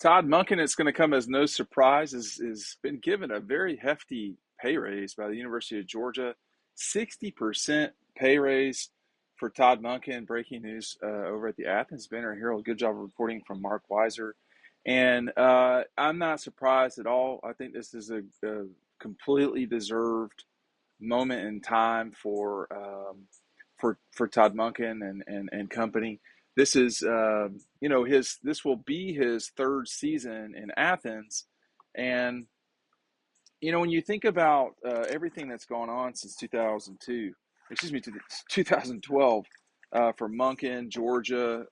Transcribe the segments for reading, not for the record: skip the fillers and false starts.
Todd Monken, it's going to come as no surprise, is been given a very hefty pay raise by the University of Georgia. 60% pay raise for Todd Monken. Breaking news over at the Athens Banner Herald. Good job of reporting from Mark Weiser. And I'm not surprised at all. I think this is a completely deserved moment in time for Todd Monken and company. This is this will be his third season in Athens, and when you think about everything that's gone on since 2002, excuse me, 2012. For Monken, Georgia,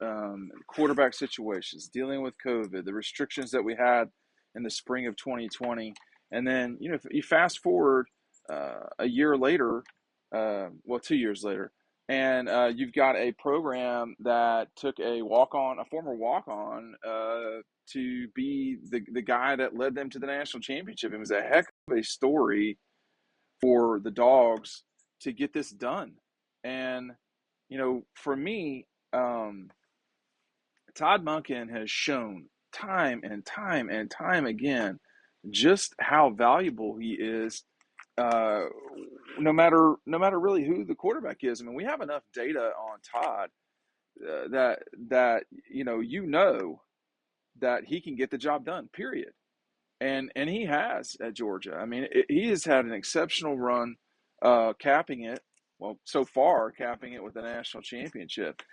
quarterback situations, dealing with COVID, the restrictions that we had in the spring of 2020, and then if you fast forward a year later, 2 years later, and you've got a program that took a former walk-on, to be the guy that led them to the national championship. It was a heck of a story for the Dogs to get this done. And, for me, Todd Monken has shown time and time and time again just how valuable he is, no matter really who the quarterback is. I mean, we have enough data on Todd that that he can get the job done, period. And he has at Georgia. I mean, he has had an exceptional run, capping it with the national championship.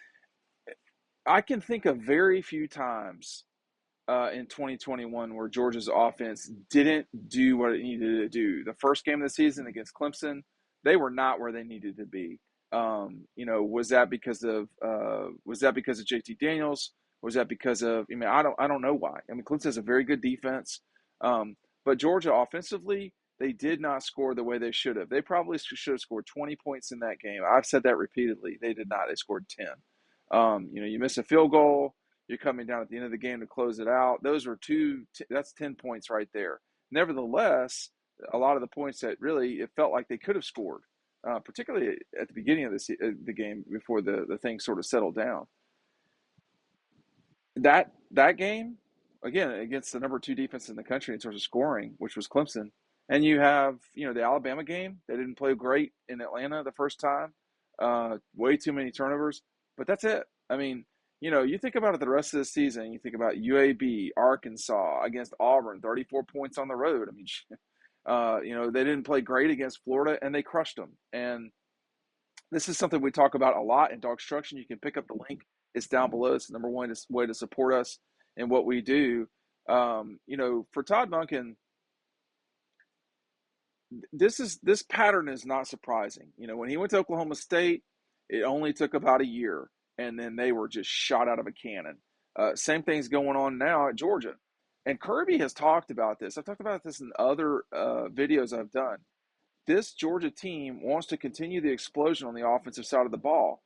I can think of very few times in 2021 where Georgia's offense didn't do what it needed to do. The first game of the season against Clemson, they were not where they needed to be. Was that because of JT Daniels? Was that because of? I mean, I don't know why. I mean, Clemson has a very good defense, but Georgia offensively, they did not score the way they should have. They probably should have scored 20 points in that game. I've said that repeatedly. They did not. They scored 10. You miss a field goal. You're coming down at the end of the game to close it out. Those were that's 10 points right there. Nevertheless, a lot of the points that really it felt like they could have scored, particularly at the beginning of the game before the thing sort of settled down. That game, again, against the number 2 defense in the country in terms of scoring, which was Clemson, and you have the Alabama game. They didn't play great in Atlanta the first time, way too many turnovers, but that's it. I mean, you think about it the rest of the season. You think about UAB, Arkansas against Auburn, 34 points on the road. I mean, they didn't play great against Florida, and they crushed them. And this is something we talk about a lot in DAWGSTRUCTION. You can pick up the link. It's down below. It's the number one way to support us in what we do. For Todd Monken, this pattern is not surprising. When he went to Oklahoma State, it only took about a year, and then they were just shot out of a cannon. Same thing's going on now at Georgia. And Kirby has talked about this. I've talked about this in other videos I've done. This Georgia team wants to continue the explosion on the offensive side of the ball.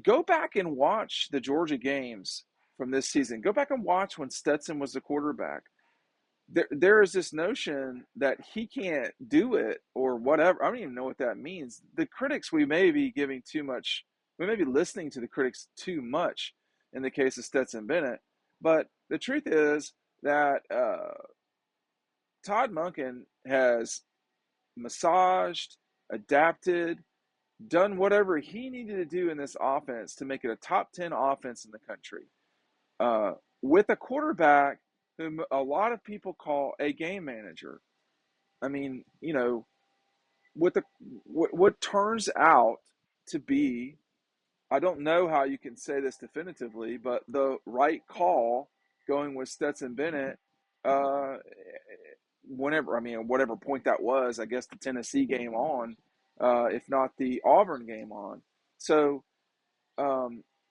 Go back and watch the Georgia games from this season. Go back and watch when Stetson was the quarterback. There is this notion that he can't do it or whatever. I don't even know what that means. The critics, we may be giving too much. We may be listening to the critics too much in the case of Stetson Bennett. But the truth is that Todd Monken has massaged, adapted, done whatever he needed to do in this offense to make it a top 10 offense in the country, with a quarterback whom a lot of people call a game manager. I mean, what turns out to be, I don't know how you can say this definitively, but the right call going with Stetson Bennett, whatever point that was, I guess the Tennessee game on, if not the Auburn game on. So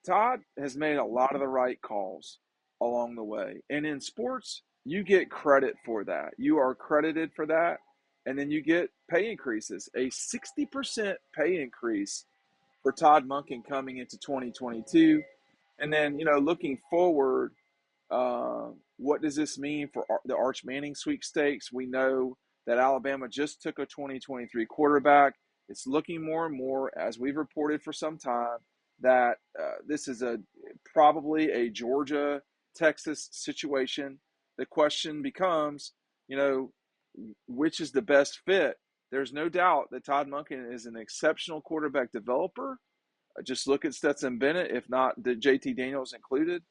Todd has made a lot of the right calls along the way. And in sports, you get credit for that. You are credited for that. And then you get pay increases. A 60% pay increase for Todd Monken coming into 2022. And then, looking forward, what does this mean for the Arch Manning sweepstakes? We know that Alabama just took a 2023 quarterback. It's looking more and more, as we've reported for some time, that this is probably a Georgia Texas situation, the question becomes, you know, which is the best fit? There's no doubt that Todd Monken is an exceptional quarterback developer. Just look at Stetson Bennett, if not the JT Daniels included.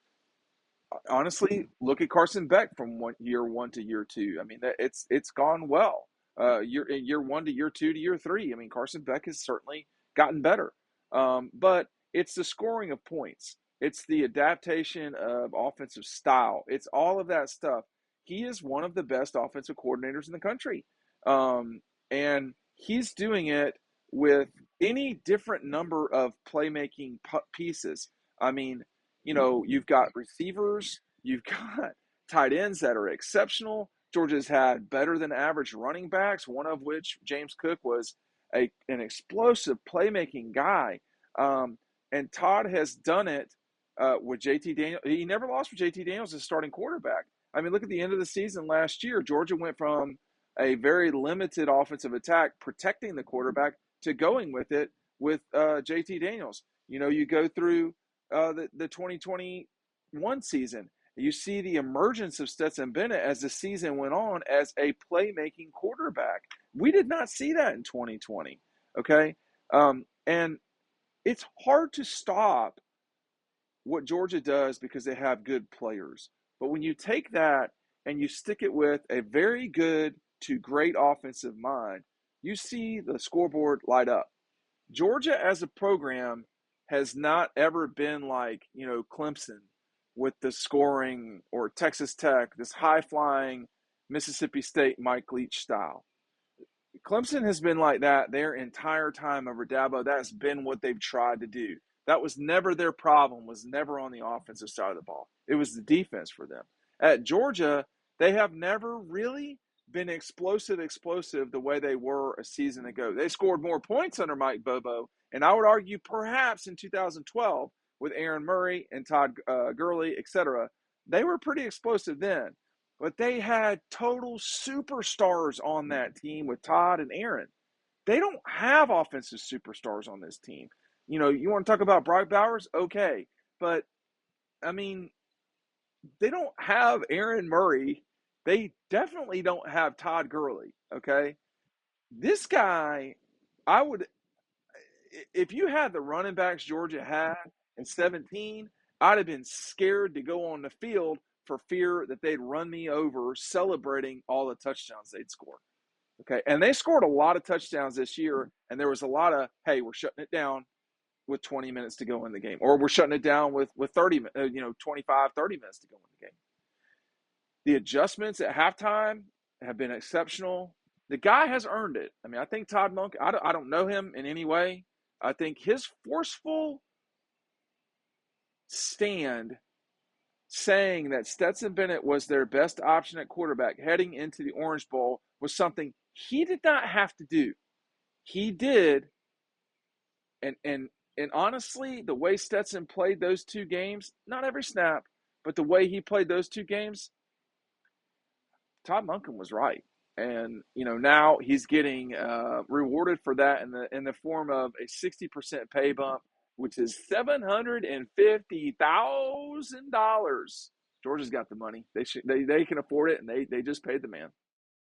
Honestly, look at Carson Beck from year one to year two. I mean, it's gone well. Year one to year two to year three. I mean, Carson Beck has certainly gotten better. But it's the scoring of points. It's the adaptation of offensive style. It's all of that stuff. He is one of the best offensive coordinators in the country, and he's doing it with any different number of playmaking pieces. I mean, you've got receivers, you've got tight ends that are exceptional. Georgia's had better than average running backs, one of which, James Cook, was an explosive playmaking guy. And Todd has done it with JT Daniels. He never lost with JT Daniels as starting quarterback. I mean, look at the end of the season last year. Georgia went from a very limited offensive attack, protecting the quarterback, to going with it with JT Daniels. You go through the 2021 season, you see the emergence of Stetson Bennett as the season went on as a playmaking quarterback. We did not see that in 2020. Okay. And it's hard to stop what Georgia does because they have good players. But when you take that and you stick it with a very good to great offensive mind, you see the scoreboard light up. Georgia as a program has not ever been like, Clemson with the scoring, or Texas Tech, this high-flying Mississippi State Mike Leach style. Clemson has been like that their entire time over Dabo. That's been what they've tried to do. That was never their problem, was never on the offensive side of the ball. It was the defense for them. At Georgia, they have never really been explosive the way they were a season ago. They scored more points under Mike Bobo, and I would argue perhaps in 2012 with Aaron Murray and Todd Gurley, etc. They were pretty explosive then. But they had total superstars on that team with Todd and Aaron. They don't have offensive superstars on this team. You want to talk about Brock Bowers? Okay. But, I mean, they don't have Aaron Murray. They definitely don't have Todd Gurley, okay? This guy, if you had the running backs Georgia had in 17, I'd have been scared to go on the field for fear that they'd run me over celebrating all the touchdowns they'd scored. Okay, and they scored a lot of touchdowns this year, and there was a lot of, hey, we're shutting it down with 20 minutes to go in the game, or we're shutting it down with 30, 25, 30 minutes to go in the game. The adjustments at halftime have been exceptional. The guy has earned it. I mean, I think Todd Monken, I don't know him in any way. I think his forceful stand saying that Stetson Bennett was their best option at quarterback heading into the Orange Bowl was something he did not have to do. He did, and honestly, the way Stetson played those two games, not every snap, but the way he played those two games, Todd Monken was right. And now he's getting rewarded for that in the form of a 60% pay bump, which is $750,000. Georgia's got the money; they can afford it, and they just paid the man.